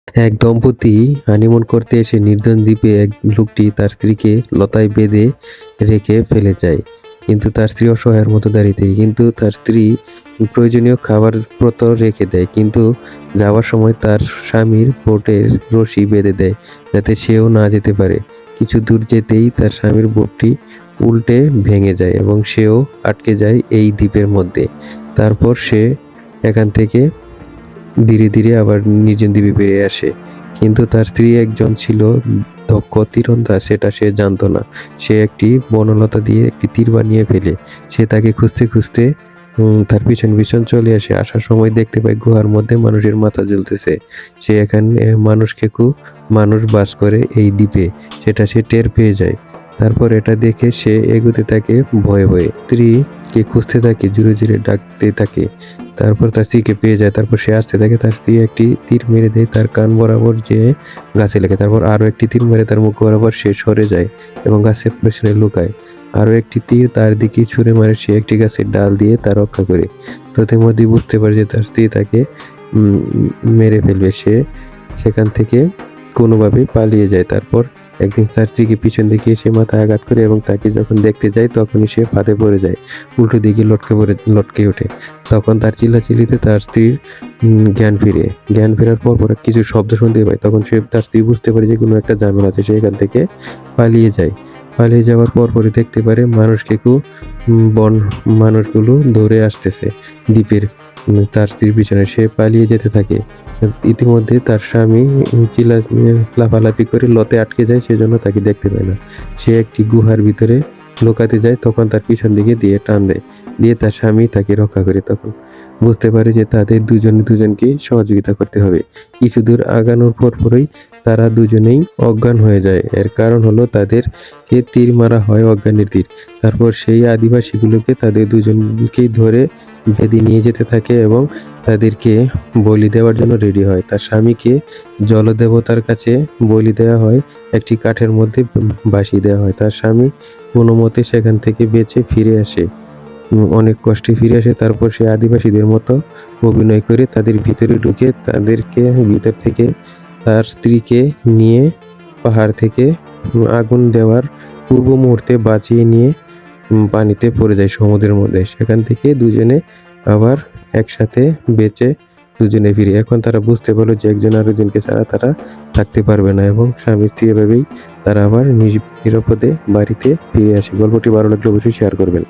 এক দম্পতি হানিমুন করতে এসে নির্জন দ্বীপে এক লোকটি তার স্ত্রীকে লতায় বেঁধে রেখে ফেলে যায়। কিন্তু তার স্ত্রী অসহায়ের মতো দাঁড়িয়ে থাকে। কিন্তু তার স্ত্রী প্রয়োজনীয় খাবারপত্র রেখে দেয়। কিন্তু যাওয়ার সময় তার স্বামীর বোটের রশি বেঁধে দেয়, যাতে সেও না যেতে পারে। কিছু দূর যেতেই তার স্বামীর বোটটি উল্টে ভেঙে যায় এবং সেও আটকে যায় এই দ্বীপের মধ্যে। তারপর সে এখান থেকে ধীরে ধীরে আবার নির্জন দ্বীপে ফিরে আসে। কিন্তু তার স্ত্রী একজন ছিল দক্ষ তীরন্দাজ, সেটা সে জানতো না। সে একটি বনলতা দিয়ে একটি তীর বানিয়ে ফেলে। সে তাকে খুঁজতে খুঁজতে তার পিছন পিছন চলে আসে। আসার সময় দেখতে পায় গুহার মধ্যে মানুষের মাথা জ্বলতেছে। সে এখানে মানুষ বাস করে এই দ্বীপে, সেটা সে টের পেয়ে যায়। তারপর এটা দেখে সে এগোতে থাকে ভয়ে ভয়ে। স্ত্রীকে খুঁজতে থাকে, জোরে জোরে ডাকতে থাকে। তারপর তার স্ত্রীকে পেয়ে যায়। তারপর সে আসতে থাকে, তার স্ত্রী একটি তীর মেরে দেয় তার কান বরাবর, যে গাছে লেগে। তারপর আরো একটি তীর মেরে তার মুখ বরাবর সে সরে যায় এবং গাছের পেছনে লুকায়। আরো একটি তীর তার দিকে ছুঁড়ে মারে, সে একটি গাছের ডাল দিয়ে তা রক্ষা করে। তাদের মধ্যেই বুঝতে পারে যে তার স্ত্রী তাকে উম, মেরে ফেলবে। সে সেখান থেকে কোনোভাবে পালিয়ে যায়। তারপর একদিন তার স্ত্রীকে পিছন দিকে এসে মাথায় আঘাত করে এবং তাকে যখন দেখতে যায় তখনই সে ফাঁদে পড়ে যায়, উল্টো দিকে লটকে ওঠে। তখন তার চিল্লাচিল্লিতে তার স্ত্রীর জ্ঞান ফেরার পর কিছু শব্দ শুনতে পায়। তখন তার স্ত্রী বুঝতে পারে যে কোনো একটা ঝামেলা আছে। সে এখান থেকে পালিয়ে যায়। পালিয়ে যাওয়ার পরপরই দেখতে পারে বন মানুষগুলো দৌড়ে আসতেছে দ্বীপের তার স্ত্রীর পিছনে। সে পালিয়ে যেতে থাকে। ইতিমধ্যে তার স্বামী চিল্লা লাফালাফি করে লতে আটকে যায়, সেজন্য তাকে দেখতে পায় না। সে একটি গুহার ভিতরে লুকাতে যায়। তখন তার পিছন দিকে দিয়ে টান দেয়, দিয়ে তার স্বামী তাকে রক্ষা করে। তখন বুঝতে পারে যে তাদের দুজনকে সহযোগিতা করতে হবে। কিছু দূর আগানোর পরপরই তারা দুজনেই অজ্ঞান হয়ে যায়। এর কারণ হলো তাদেরকে তীর মারা হয়, অজ্ঞানের তীর। তারপর সেই আদিবাসীগুলোকে তাদের দুজনকেই ধরে বেঁধে নিয়ে যেতে থাকে এবং তাদেরকে বলি দেওয়ার জন্য রেডি হয়। তার স্বামীকে জলদেবতার কাছে বলি দেওয়া হয়, একটি কাঠের মধ্যে ভাসিয়ে দেওয়া হয়। তার স্বামী কোনো মতে সেখান থেকে বেঁচে ফিরে আসে, অনেক কষ্টে ফিরে আসে। তারপর সে আদিবাসীদের মতো অভিনয় করে তাদের ভিতরে ঢুকে তাদেরকে ভিতর থেকে তার স্ত্রীকে নিয়ে পাহাড় থেকে আগুন দেওয়ার পূর্ব মুহূর্তে বাঁচিয়ে নিয়ে পানিতে পড়ে যায় সমুদ্রের মধ্যে। সেখান থেকে দুজনে আবার একসাথে বেঁচে দুজনে ফিরে। এখন তারা বুঝতে পারলো যে একজন আরেকজনকে ছাড়া তারা থাকতে পারবে না এবং স্বামী স্ত্রী এভাবেই তারা আবার নিরাপদে বাড়িতে ফিরে আসে। গল্পটি ভালো লাগলে অবশ্যই শেয়ার করবেন।